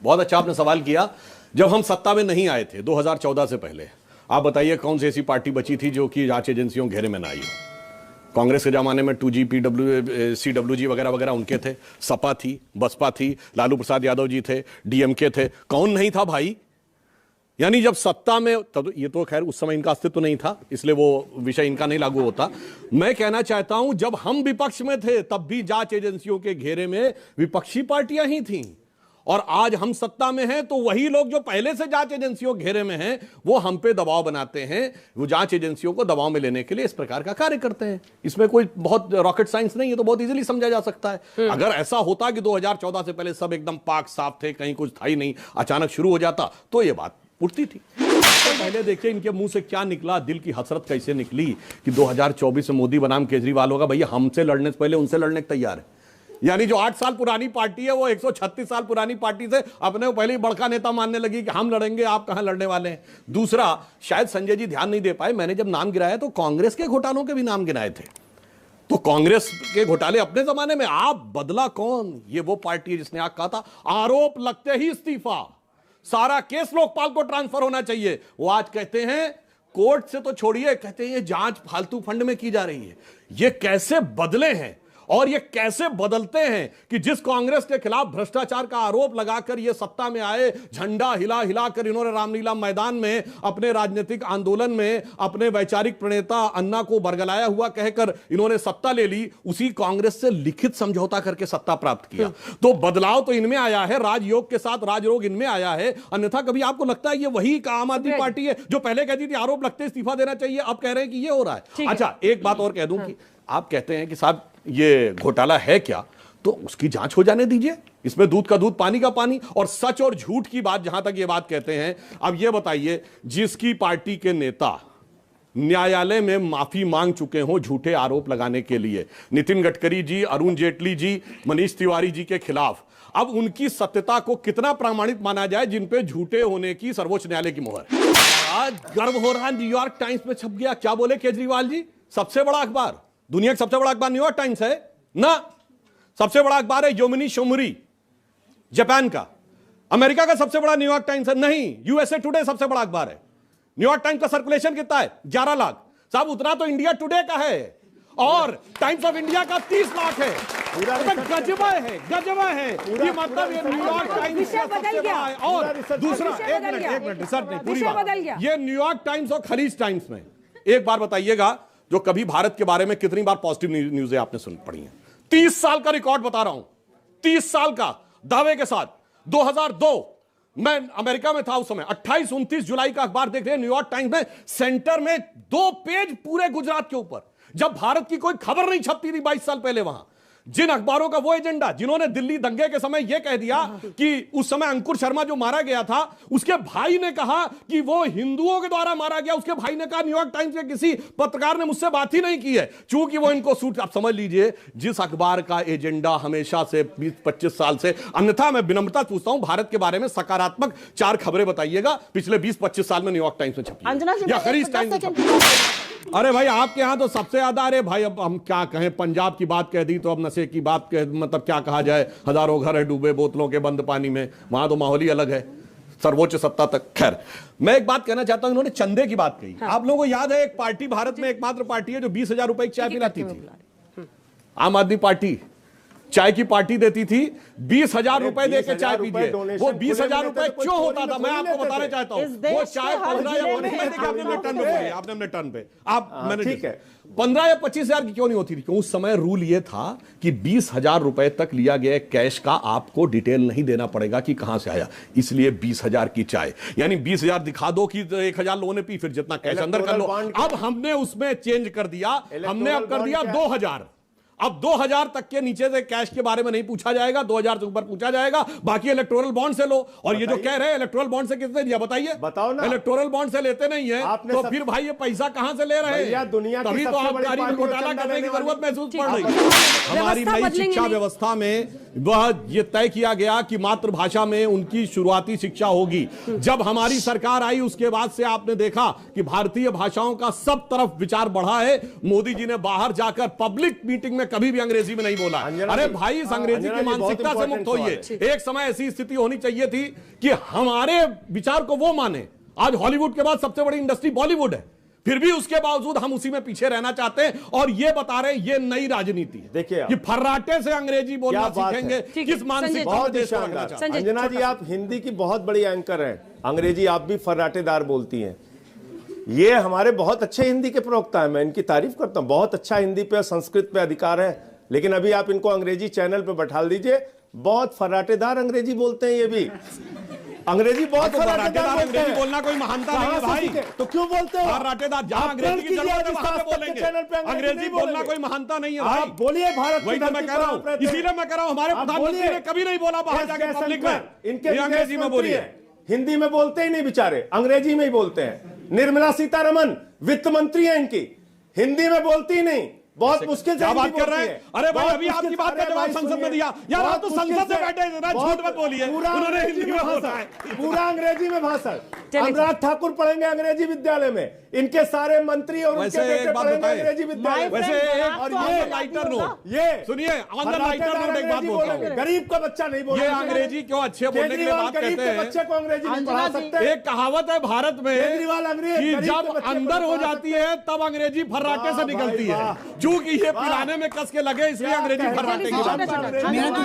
बहुत अच्छा आपने सवाल किया। जब हम सत्ता में नहीं आए थे 2014 से पहले, आप बताइए कौन सी ऐसी पार्टी बची थी जो कि जांच एजेंसियों घेरे में ना आई हो। कांग्रेस के जमाने में 2G CWG वगैरह वगैरह उनके थे, सपा थी, बसपा थी, लालू प्रसाद यादव जी थे, DMK थे, कौन नहीं था भाई। यानी जब सत्ता में, तब ये तो खैर उस समय इनका अस्तित्व नहीं था, इसलिए वो विषय इनका नहीं लागू होता। मैं कहना चाहता हूं जब हम विपक्ष में थे तब भी जांच एजेंसियों के घेरे में विपक्षी पार्टियां ही थीं, और आज हम सत्ता में हैं तो वही लोग जो पहले से जांच एजेंसियों घेरे में हैं वो हम पे दबाव बनाते हैं, वो जांच एजेंसियों को दबाव में लेने के लिए इस प्रकार का कार्य करते हैं। इसमें कोई बहुत रॉकेट साइंस नहीं है, तो बहुत इजीली समझा जा सकता है। अगर ऐसा होता कि 2014 से पहले सब एकदम पाक साफ थे, कहीं कुछ था ही नहीं, अचानक शुरू हो जाता तो ये बात उठती थी। तो पहले देखिए इनके मुंह से क्या निकला, दिल की हसरत कैसे निकली कि 2024 में मोदी बनाम केजरीवाल होगा। भैया हमसे लड़ने से पहले उनसे लड़ने को तैयार है। यानी जो 8 साल पुरानी पार्टी है वो 136 साल पुरानी पार्टी से अपने को पहले ही बड़का नेता मानने लगी कि हम लड़ेंगे, आप कहां लड़ने वाले हैं। दूसरा, शायद संजय जी ध्यान नहीं दे पाए, मैंने जब नाम गिराया तो कांग्रेस के घोटालों के भी नाम गिनाए थे। तो कांग्रेस के घोटाले अपने जमाने में, आप बदला कौन? ये वो पार्टी है जिसने कहा था आरोप लगते ही इस्तीफा, सारा केस लोकपाल को ट्रांसफर होना चाहिए। वो आज कहते हैं कोर्ट से तो छोड़िए, कहते हैं ये जांच फालतू फंड में की जा रही है। ये कैसे बदले हैं और ये कैसे बदलते हैं कि जिस कांग्रेस के खिलाफ भ्रष्टाचार का आरोप लगाकर ये सत्ता में आए, झंडा हिला हिलाकर इन्होंने रामलीला मैदान में अपने राजनीतिक आंदोलन में अपने वैचारिक प्रणेता अन्ना को बरगलाया हुआ कहकर इन्होंने सत्ता ले ली, उसी कांग्रेस से लिखित समझौता करके सत्ता प्राप्त किया। तो बदलाव तो इनमें आया है, राजयोग के साथ राजरोग इनमें आया है। अन्यथा कभी आपको लगता है ये वही आम आदमी पार्टी है जो पहले कहती थी आरोप लगते इस्तीफा देना चाहिए, अब कह रहे हैं कि ये हो रहा है। अच्छा, एक बात और कह दूं कि आप कहते हैं कि साहब ये घोटाला है क्या, तो उसकी जांच हो जाने दीजिए। इसमें दूध का दूध पानी का पानी। और सच और झूठ की बात, जहां तक ये बात कहते हैं, अब ये बताइए जिसकी पार्टी के नेता न्यायालय में माफी मांग चुके हों झूठे आरोप लगाने के लिए, नितिन गडकरी जी, अरुण जेटली जी, मनीष तिवारी जी के खिलाफ, अब उनकी सत्यता को कितना प्रमाणित माना जाए जिन पे झूठे होने की सर्वोच्च न्यायालय की मोहर। आज गर्व हो रहा है, न्यूयॉर्क टाइम्स में छप गया। क्या बोले केजरीवाल जी? सबसे बड़ा अखबार, दुनिया का सबसे बड़ा अखबार न्यूयॉर्क टाइम्स है ना? सबसे बड़ा अखबार है योमिनी शिमोरी जापान का। अमेरिका का सबसे बड़ा न्यूयॉर्क टाइम्स है नहीं, USA टुडे सबसे बड़ा अखबार है। न्यूयॉर्क टाइम्स का सर्कुलेशन कितना है? 11 लाख। साहब उतना तो इंडिया टुडे का है, और टाइम्स ऑफ इंडिया का 30 लाख है। गजबा है, गजबा है। ये मतलब ये न्यूयॉर्क टाइम्स का सबसे बड़ा है। और दूसरा, एक मिनट रिसर्च नहीं, पूरी बात, ये न्यूयॉर्क टाइम्स और खलीज टाइम्स में एक बार बताइएगा जो कभी भारत के बारे में कितनी बार पॉजिटिव न्यूज़ आपने सुन पड़ी है। 30 साल का रिकॉर्ड बता रहा हूं, 30 साल का दावे के साथ। 2002 मैं अमेरिका में था उस समय, 28-29 जुलाई का अखबार देख रहे हैं न्यूयॉर्क टाइम्स में, सेंटर में 2 पेज पूरे गुजरात के ऊपर, जब भारत की कोई खबर नहीं छपती थी 22 साल पहले। वहां जिन अखबारों का वो एजेंडा, जिन्होंने दिल्ली दंगे के समय यह कह दिया कि उस समय अंकुर शर्मा जो मारा गया था उसके भाई ने कहा कि वो हिंदुओं के द्वारा मारा गया, उसके भाई ने कहा न्यूयॉर्क टाइम्स के किसी पत्रकार ने मुझसे बात ही नहीं की है, चूंकि वो इनको सूट। आप समझ लीजिए जिस अखबार का एजेंडा हमेशा से 20-25 साल से, अन्यथा मैं विनम्रता पूछता हूं भारत के बारे में सकारात्मक 4 खबरें बताइएगा पिछले 20-25 साल में न्यूयॉर्क टाइम्स में छपी या खरीज टाइम्स। अरे भाई आपके यहां तो सबसे ज्यादा, अरे भाई अब हम क्या कहें, पंजाब की बात कह दी तो अब नशे की बात कह, मतलब क्या कहा जाए, हजारों घर है डूबे बोतलों के बंद पानी में, वहां तो माहौल ही अलग है, सर्वोच्च सत्ता तक। खैर, मैं एक बात कहना चाहता हूं, इन्होंने चंदे की बात कही। आप लोगों को याद है एक पार्टी भारत में एकमात्र पार्टी है जो 20,000 रुपए की चाय पिलाती थी, आम आदमी पार्टी। चाय की पार्टी देती थी, 20,000 रुपए देके चाय पीजिए। वो 20,000 रुपए क्यों होता था मैं आपको बताना चाहता हूं। वो चाय 15 या 25,000 की क्यों नहीं होती थी? क्यों? उस समय रूल ये था कि 20,000 रुपए तक लिया गया कैश का आपको डिटेल नहीं देना पड़ेगा कि कहां से आया, इसलिए 20,000 की चाय, यानी 20,000 दिखा दो कि 1,000 लोगों ने पी, फिर जितना कैश अंदर कर लो। अब हमने उसमें चेंज कर दिया, हमने अब कर दिया 2,000। अब 2,000 तक के नीचे से कैश के बारे में नहीं पूछा जाएगा, 2,000 से ऊपर पूछा जाएगा, बाकी इलेक्टोरल बॉन्ड से लो। और ये जो कह रहे हैं इलेक्टोरल बॉन्ड से किसने दिया बताइए? बताओ ना। इलेक्टोरल बॉन्ड से लेते नहीं है तो फिर भाई ये पैसा कहां से ले रहे हैं? तभी तो आप गाड़ी घोटाला करने की जरूरत महसूस पड़ रही है। हमारी नई शिक्षा व्यवस्था में वह ये तय किया गया कि मातृभाषा में उनकी शुरुआती शिक्षा होगी। जब हमारी सरकार आई उसके बाद से आपने देखा कि भारतीय भाषाओं का सब तरफ विचार बढ़ा है। मोदी जी ने बाहर जाकर पब्लिक मीटिंग में में कभी भी अंग्रेजी में नहीं बोला। अरे भाई, इस अंग्रेजी की मानसिकता से मुक्त होइए। एक समय ऐसी स्थिति होनी चाहिए थी कि हमारे विचार को वो माने। आज हॉलीवुड के बाद सबसे बड़ी इंडस्ट्री बॉलीवुड है, फिर भी उसके बावजूद हम उसी में पीछे रहना चाहते हैं और ये बता रहे हैं ये नई राजनीति है। देखिए कि फर्राटे से अंग्रेजी बोलना सीखेंगे, किस मानसिकता में देश को रखना चाहते हैं। अंजना जी, आप हिंदी की बहुत बड़ी एंकर हैं, अंग्रेजी आप भी फर्राटेदार बोलती हैं। ये हमारे बहुत अच्छे हिंदी के प्रवक्ता हैं, मैं इनकी तारीफ करता हूं, बहुत अच्छा हिंदी पे संस्कृत पे अधिकार है। लेकिन अभी आप इनको अंग्रेजी चैनल पे बैठा दीजिए, बहुत फर्राटेदार अंग्रेजी बोलते हैं। ये भी अंग्रेजी बहुत फर्राटेदार बोलते हैं। बोलना कोई महानता नहीं है भाई, तो क्यों बोलते हो फर्राटेदार? जहां अंग्रेजी की जरूरत है वहां पे बोलेंगे। अंग्रेजी बोलना कोई महानता नहीं है भाई। बोलिए भारत, वही तो मैं कह रहा हूं, इसीलिए मैं कह रहा हूं हमारे प्रधानमंत्री ने कभी नहीं बोला बाहर जाके पब्लिक में इनके अंग्रेजी में बोलिए। हिंदी में बोलते ही नहीं बेचारे, अंग्रेजी में ही बोलते हैं। निर्मला सीतारमण वित्त मंत्री है इनकी, हिंदी में बोलती ही नहीं, बहुत मुश्किल से बात कर रहे हैं। अरे भाई, अभी आपकी बात का जवाब संसद में दिया यार, आप तो संसद से बैठे, झूठ मत बोलिए। उन्होंने हिंदी में भाषण, पूरा अंग्रेजी में भाषण। अनुराग ठाकुर पढ़ेंगे अंग्रेजी विद्यालय में, इनके सारे मंत्री और उनके बेटे पढ़ेंगे अंग्रेजी विद्यालय। वैसे और ये लाइटर नोट, ये सुनिए, ऑन द लाइटर नोट एक बात बोलता हूं, गरीब का बच्चा नहीं बोलता। ये अंग्रेजी क्यों अच्छे बोलने के लिए बात कहते हैं? बच्चे को अंग्रेजी नहीं पढ़ा सकते। एक कहावत है भारत में कि जब अंदर हो जाती है तब अंग्रेजी फर्राटे से निकलती है। चूंकि ये पिलाने में कस के लगे, इसलिए अंग्रेजी फर्राटे की बात।